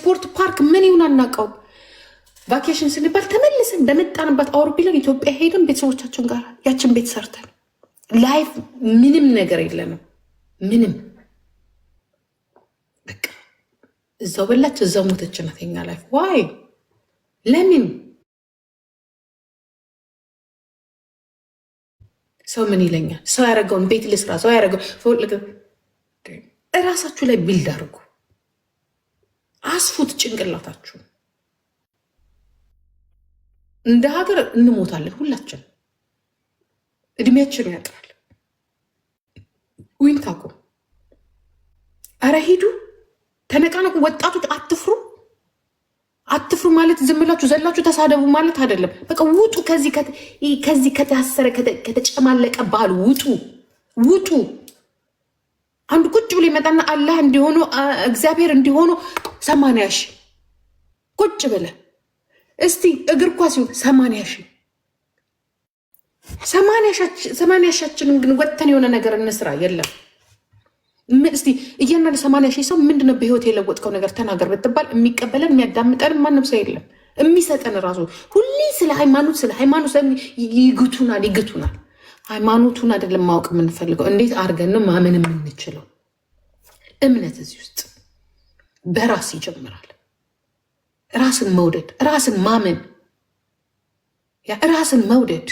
ስፖርት ፓርክ ምን ይሁን አናውቀው። ቫኬሽን ስንባል ተመልሰን በመጣንበት አውሮፕላን ኢትዮጵያ ሄደን ቤተሰቦቻችን ጋር ያችን ቤት ሰርተን ላይፍ ምንም ነገር የለንም። ምንም በቃ እዛው በላች እዛው ሞተች ናት የኛ ላይፍ። ዋይ ለምን ሰው ምን ይለኛል? ሰው ያደረገውን ቤት ልስራ፣ ሰው ያደረገው እራሳችሁ ላይ ቢልድ አድርጉ። አስፉት ጭንቅላታችሁ። እንደ ሀገር እንሞታለን ሁላችን፣ እድሜያችን ያጥራል። ዊንታኮ አረ ሂዱ፣ ተነቃነቁ። ወጣቶች አትፍሩ። አትፍሩ ማለት ዝም ብላችሁ ዘላችሁ ተሳደቡ ማለት አይደለም። በቃ ውጡ፣ ከዚህ ከታሰረ ከተጨማለቀ ባህል ውጡ፣ ውጡ። አንድ ቁጭ ብሎ ይመጣና አላህ እንዲሆኑ እግዚአብሔር እንዲሆኑ 80 ሺህ ቁጭ ብለ እስቲ እግር ኳስ ይሁን 80 ሺህ 80 ሺያችንን ግን ወጥተን የሆነ ነገር እንስራ። የለም እስቲ እያንዳንዱ 80 ሺህ ሰው ምንድነው በህይወት የለወጥከው ነገር ተናገር ብትባል የሚቀበለን የሚያዳምጠን ማንም ሰው የለም። የሚሰጠን ራሱ ሁሌ ስለ ሃይማኖት ይግቱናል። ሃይማኖቱን አይደለም ማወቅ የምንፈልገው፣ እንዴት አድርገን ነው ማመን የምንችለው። እምነት እዚህ ውስጥ በራስ ይጀምራል። ራስን መውደድ፣ ራስን ማመን፣ ራስን መውደድ።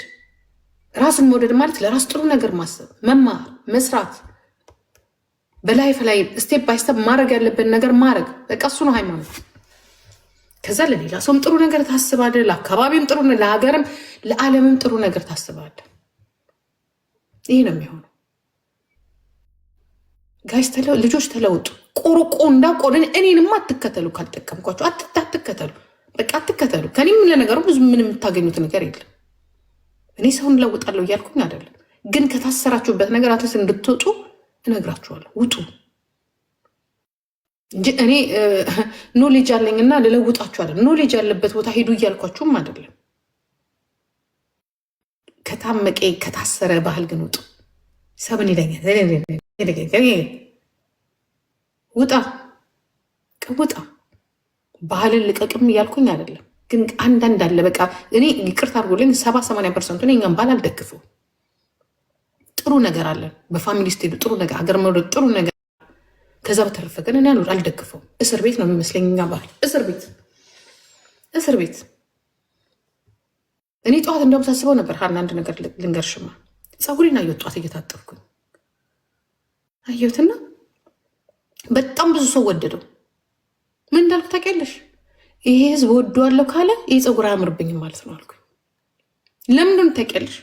ራስን መውደድ ማለት ለራስ ጥሩ ነገር ማሰብ፣ መማር፣ መስራት፣ በላይፍ ላይ ስቴፕ ባይ ስቴፕ ማድረግ ያለብን ነገር ማድረግ። በቃ እሱ ነው ሃይማኖት። ከዛ ለሌላ ሰውም ጥሩ ነገር ታስባለህ፣ ለአካባቢም ጥሩ፣ ለሀገርም ለዓለምም ጥሩ ነገር ታስባለህ። ይህ ነው የሚሆነው። ጋይስ ልጆች ተለውጡ። ቆርቆንዳ ቆርን እኔንማ አትከተሉ። ካልጠቀምኳቸው አትከተሉ። በቃ አትከተሉ። ከኔም ለነገሩ ብዙ ምን የምታገኙት ነገር የለም። እኔ ሰውን ለውጣለሁ እያልኩኝ አይደለም፣ ግን ከታሰራችሁበት ነገር አትስ እንድትወጡ እነግራችኋለሁ። ውጡ እንጂ እኔ ኖሌጅ አለኝና ልለውጣችኋለሁ። ኖሌጅ ያለበት ቦታ ሄዱ እያልኳችሁም አይደለም። ከታመቀ ከታሰረ ባህል ግን ውጡ። ሰብን ይለኛል ውጣ ባህልን ልቀቅም እያልኩኝ አይደለም፣ ግን አንዳንድ አለ። በቃ እኔ ይቅርታ አድርጎልኝ 70-80% እኛም ባል አልደግፈው። ጥሩ ነገር አለን በፋሚሊ ስትሄዱ ጥሩ ነገር፣ ሀገር መውደድ ጥሩ ነገር። ከዛ በተረፈ ግን እኔ አልደግፈው። እስር ቤት ነው የሚመስለኝ እኛ ባህል። እስር ቤት እኔ ጠዋት እንደውም ሳስበው ነበር። አንድ ነገር ልንገርሽማ፣ ፀጉሬን አየሁት ጠዋት እየታጠብኩኝ አየሁትና በጣም ብዙ ሰው ወደደው። ምን እንዳልኩ ታውቂያለሽ? ይሄ ህዝብ ወደዋለሁ ካለ ይህ ፀጉር አያምርብኝም ማለት ነው አልኩኝ። ለምንድን ታውቂያለሽ?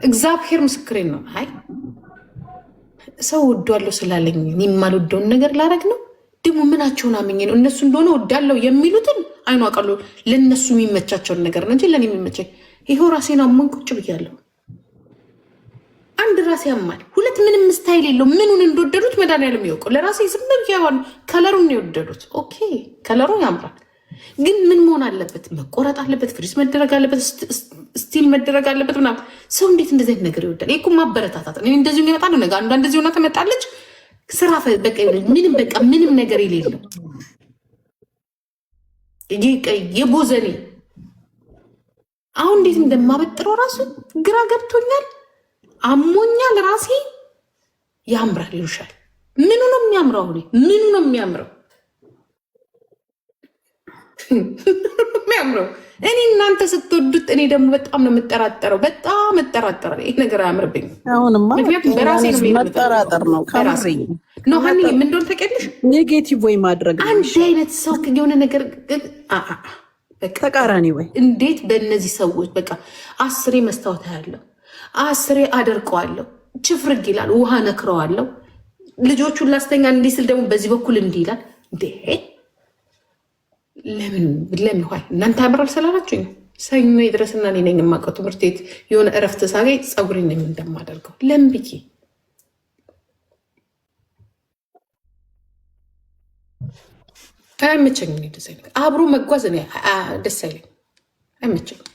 እግዚአብሔር ምስክሬን ነው። አይ ሰው ወደዋለሁ ስላለኝ የማልወደውን ነገር ላረግ ነው። ደግሞ ምናቸውን አመኘ ነው እነሱ እንደሆነ ወዳለው የሚሉትን አይኗ ቃሉ ለእነሱ የሚመቻቸውን ነገር ነው እንጂ ለእኔ የሚመቸኝ ይኸው ራሴን አሞኝ ቁጭ ብያለሁ። አንድ ራሴ ያማል፣ ሁለት ምንም ስታይል የለው። ምኑን እንደወደዱት መድኃኒዓለም ያውቀው። ለራሴ ዝም ብያዋን ከለሩን ነው የወደዱት። ኦኬ ከለሩ ያምራል፣ ግን ምን መሆን አለበት? መቆረጥ አለበት፣ ፍሪዝ መደረግ አለበት፣ ስቲል መደረግ አለበት ምናምን። ሰው እንዴት እንደዚህ አይነት ነገር ይወዳል? ይሄ እኮ ማበረታታት። እኔ እንደዚሁ ይመጣል ነገ አንዷ እንደዚህ ሆና ተመጣለች። ስራ በቃ ምንም ነገር የሌለው የቦዘኔ አሁን እንዴት እንደማበጥረው ራሱ ግራ ገብቶኛል። አሞኛል ራሴ። ያምራል ይሉሻል። ምኑ ነው የሚያምረው? ምኑ ነው የሚያምረው? የሚያምረው እኔ እናንተ ስትወዱት፣ እኔ ደግሞ በጣም ነው የምጠራጠረው። በጣም እጠራጠራለሁ። ይሄ ነገር አያምርብኝ። ምክንያቱም በራሴ ነው መጠራጠር ነው። ነው ሀኒ ምን እንደሆነ ታውቂያለሽ? ኔጌቲቭ ወይ ማድረግ አንድ አይነት ሰው የሆነ ነገር ተቃራኒ ወይ እንዴት በእነዚህ ሰዎች በቃ 10 መስታወት ያለው 10 አደርቀዋለሁ። ችፍርግ ይላል። ውሃ ነክረዋለሁ። ልጆቹን ላስተኛ እንዲህ ስል ደግሞ በዚህ በኩል እንዲህ ይላል። እንዴ ለምን ሆይ እናንተ ያምራል ስላላችሁ ነው። ሰኞ ይድረስና እኔ ነኝ የማውቀው ትምህርት ቤት የሆነ እረፍት ሳገኝ ፀጉሬን ነኝ እንደማደርገው። ለምን ብዬ አይመቸኝም። ደስ አይለኝ አብሮ መጓዝ እኔ ደስ አይለኝ፣ አይመቸኝም፣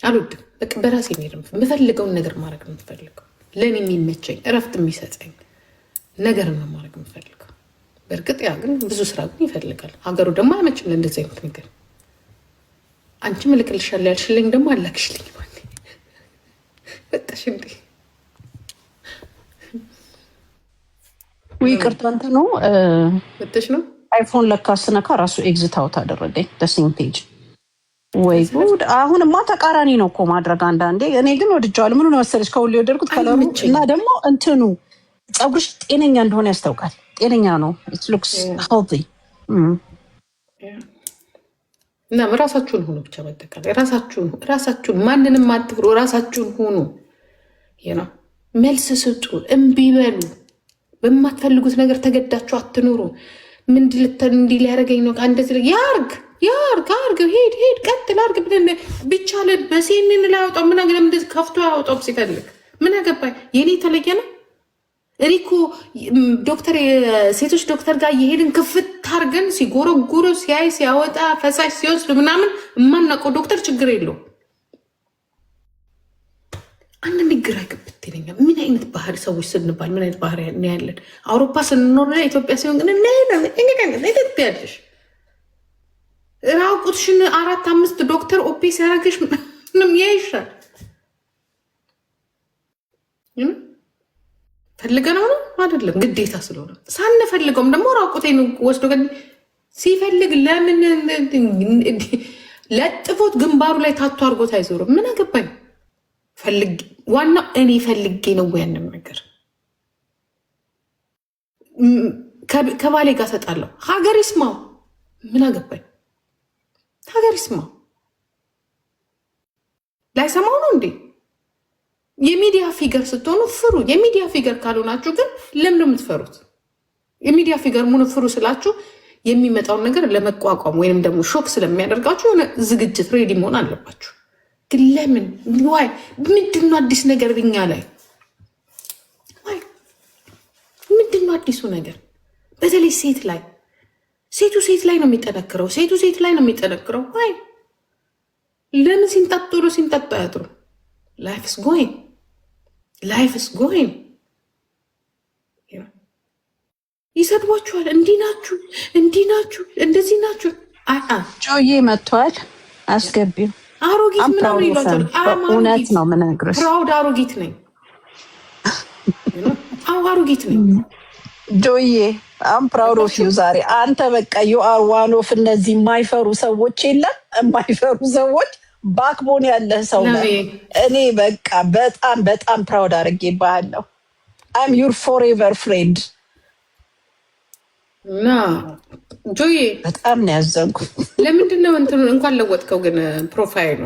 አልወድም። በቃ በራሴ ነው የምፈልገውን ነገር ማድረግ ነው የምፈልገው። ለእኔ የሚመቸኝ እረፍት የሚሰጠኝ ነገር ነው ማድረግ የምፈልገው። በእርግጥ ያ ግን ብዙ ስራ ግን ይፈልጋል። ሀገሩ ደግሞ አይመችም እንደዚህ አይነት ነገር። አንቺ እልክልሻለሁ ያልሽልኝ ደግሞ አላክሽልኝ በጣሽ እንዴ? ወይ ቅርታ እንትን ነው በጣሽ ነው። አይፎን ለካ ስነካ ራሱ ኤግዚት አውት አደረገኝ ደሲንግ ፔጅ። ወይ ጉድ! አሁንማ ተቃራኒ ነው እኮ ማድረግ አንዳንዴ። እኔ ግን ወድጀዋለሁ። ምኑ ነው መሰለሽ ከሁሉ የወደድኩት ከለሩ እና ደግሞ እንትኑ ፀጉርሽ ጤነኛ እንደሆነ ያስታውቃል። ጤነኛ ነው። ኢት ሉክስ ሄልዚ እና ራሳችሁን ሁኑ ብቻ በጠቃላይ ራሳችሁን ማንንም አትፍሩ። ራሳችሁን ሁኑ። ይሄ መልስ ስጡ። እምቢ በሉ። በማትፈልጉት ነገር ተገዳችሁ አትኑሩ። እንዲህ ሊያደርገኝ ነው እንደዚህ ያርግ ሄድ ቀጥል አርግ ብለን ብቻ በሴንን ላይ አውጣው ምን አገለም እንደዚህ ከፍቶ ያውጣው ሲፈልግ ምን አገባኝ። የኔ የተለየ ነው። እኔ እኮ ዶክተር ሴቶች ዶክተር ጋር እየሄድን ክፍት አርገን ሲጎረጉሩ ሲያይ ሲያወጣ ፈሳሽ ሲወስድ ምናምን የማናውቀው ዶክተር ችግር የለውም። አንድ ግራ ግብት ይለኛል። ምን አይነት ባህሪ ሰዎች ስንባል ምን አይነት ባህሪ ያለን? አውሮፓ ስንኖር ኢትዮጵያ ሲሆን ግን ያለሽ ራቁትሽን 4-5 ዶክተር ኦፔ ሲያደርግሽ ምንም ያይሻል። ፈልገነው ነው አይደለም፣ ግዴታ ስለሆነ ሳንፈልገውም ደግሞ ራቁቴን ወስዶ ሲፈልግ ለምን ለጥፎት ግንባሩ ላይ ታቶ አድርጎት አይዞርም? ምን አገባኝ። ዋናው እኔ ፈልጌ ነው ያንን ነገር ከባሌ ጋር ሰጣለሁ። ሀገር ይስማው። ምን አገባኝ። ሀገር ይስማው። ላይሰማው ነው እንዴ? የሚዲያ ፊገር ስትሆኑ ፍሩ። የሚዲያ ፊገር ካልሆናችሁ ግን ለምን የምትፈሩት? የሚዲያ ፊገር ሙሉ ፍሩ ስላችሁ የሚመጣውን ነገር ለመቋቋም ወይንም ደግሞ ሾክ ስለሚያደርጋችሁ የሆነ ዝግጅት ሬዲ መሆን አለባችሁ። ግን ለምን ዋይ ምንድነው አዲስ ነገር እኛ ላይ? ዋይ ምንድነው አዲሱ ነገር? በተለይ ሴት ላይ ሴት ላይ ነው የሚጠነክረው። ሴት ላይ ነው የሚጠነክረው። ዋይ ለምን ሲንጠጡ አያጥሩ? ላይፍ ኢስ ጎይንግ ይሰድቧችኋል። እንዲህ ናችሁ፣ እንደዚህ ናችሁ። ጆዬ መጥቷል። አስገቢው አሮጊት ምናምን ይሏቸዋል። እውነት ነው የምነግርሽ። ፕራውድ አሮጊት ነኝ። አሮጊት ነኝ ጆዬ። አም ፕራውድ ኦፍ ዩ ዛሬ አንተ በቃ ዩ አር ዋን ኦፍ እነዚህ የማይፈሩ ሰዎች የለም የማይፈሩ ሰዎች ባክቦን ያለህ ሰው ነው። እኔ በቃ በጣም ፕራውድ አድርጌብሃለሁ። አም ዩር ፎሬቨር ፍሬንድ እና ጆዬ በጣም ነው ያዘንኩ። ለምንድን ነው እንትኑ እንኳን ለወጥከው ግን ፕሮፋይሉ?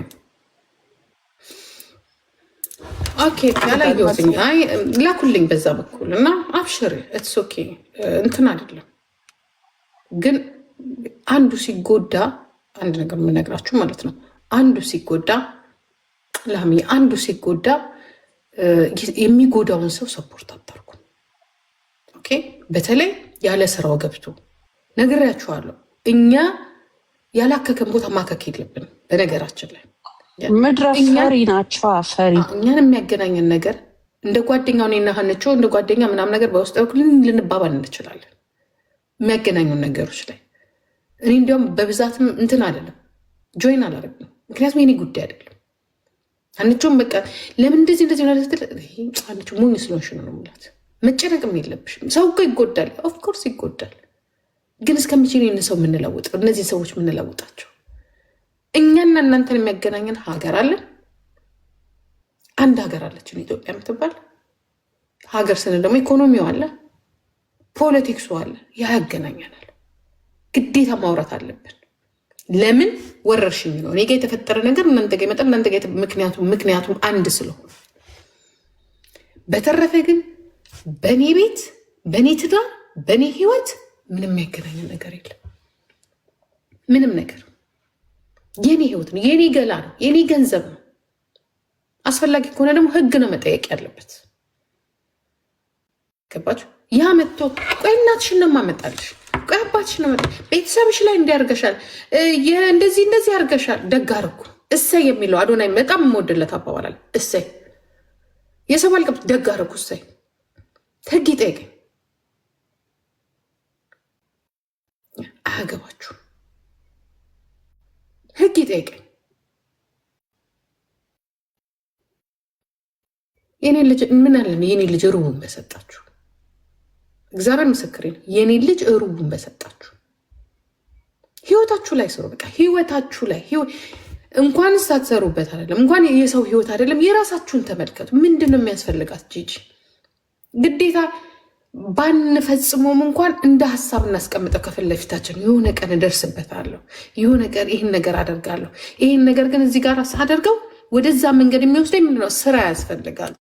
ኦኬ ያላየሁትኝ። አይ ላኩልኝ በዛ በኩል እና አብሽር ኢትስ ኦኬ። እንትን አይደለም ግን አንዱ ሲጎዳ አንድ ነገር የምነግራችሁ ማለት ነው። አንዱ ሲጎዳ የሚጎዳውን ሰው ሰፖርት አታርጉ። ኦኬ በተለይ ያለ ስራው ገብቶ ነግሬያችኋለሁ። እኛ ያላከከን ቦታ ማከክ የለብንም። በነገራችን ላይ ምድረ ፈሪ ናቸው። ፈሪ እኛን የሚያገናኘን ነገር እንደ ጓደኛው እኔና ሀንቾ እንደ ጓደኛ ምናምን ነገር በውስጥ በኩል ልንባባል እንችላለን። የሚያገናኙን ነገሮች ላይ እኔ እንዲያውም በብዛትም እንትን አይደለም ጆይን አላደረግንም። ምክንያቱም የኔ ጉዳይ አይደለም። ሀንቾም በቃ ለምን እንደዚህ ሀንቾ ሞኝ ስለሆንሽ ነው የምላት። መጨነቅም የለብሽም። ሰው እኮ ይጎዳል፣ ኦፍኮርስ ይጎዳል። ግን እስከሚችል ይህን ሰው የምንለውጠው እነዚህ ሰዎች የምንለውጣቸው እኛና እናንተን የሚያገናኘን ሀገር አለን። አንድ ሀገር አለችን ኢትዮጵያ የምትባል ሀገር ስንል ደግሞ ኢኮኖሚው አለ፣ ፖለቲክሱ አለ። ያ ያገናኘናል። ግዴታ ማውራት አለብን። ለምን ወረርሽኝ ነው እኔ ጋ የተፈጠረ ነገር እናንተ ጋ ይመጣል። እናንተ ጋ ምክንያቱም አንድ ስለሆነ። በተረፈ ግን በእኔ ቤት፣ በእኔ ትዳር፣ በእኔ ህይወት ምንም ያገናኘ ነገር የለም። ምንም ነገር የኔ ህይወት ነው፣ የኔ ገላ ነው፣ የኔ ገንዘብ ነው። አስፈላጊ ከሆነ ደግሞ ህግ ነው መጠየቅ ያለበት። ገባችሁ? ያ መጥቶ ቆይ እናትሽን ነው የማመጣልሽ፣ ቆይ አባትሽ ነው መጣ፣ ቤተሰብሽ ላይ እንዲያርገሻል፣ እንደዚህ ያርገሻል። ደግ አደረኩ እሰይ የሚለው አዶናይ በጣም የምወድለት አባባላል። እሰይ የሰው አልቀብት ደግ አደረኩ እሰይ። ህግ ይጠይቀኝ። አያገባችሁ። ህግ ይጠይቀኝ። የኔ ልጅ ምን አለን? የኔ ልጅ ሩቡን በሰጣችሁ፣ እግዚአብሔር ምስክሬን፣ የኔ ልጅ ሩቡን በሰጣችሁ። ህይወታችሁ ላይ ስሩ። በቃ ህይወታችሁ ላይ እንኳን ሳትሰሩበት አይደለም፣ እንኳን የሰው ህይወት አይደለም፣ የራሳችሁን ተመልከቱ። ምንድን ነው የሚያስፈልጋት? ጂጂ ግዴታ ባንፈጽሞም እንኳን እንደ ሀሳብ እናስቀምጠው ከፊት ለፊታችን። የሆነ ቀን እደርስበታለሁ፣ የሆነ ቀን ይህን ነገር አደርጋለሁ። ይህን ነገር ግን እዚህ ጋር ሳደርገው ወደዛ መንገድ የሚወስደኝ ምንድነው? ስራ ያስፈልጋል።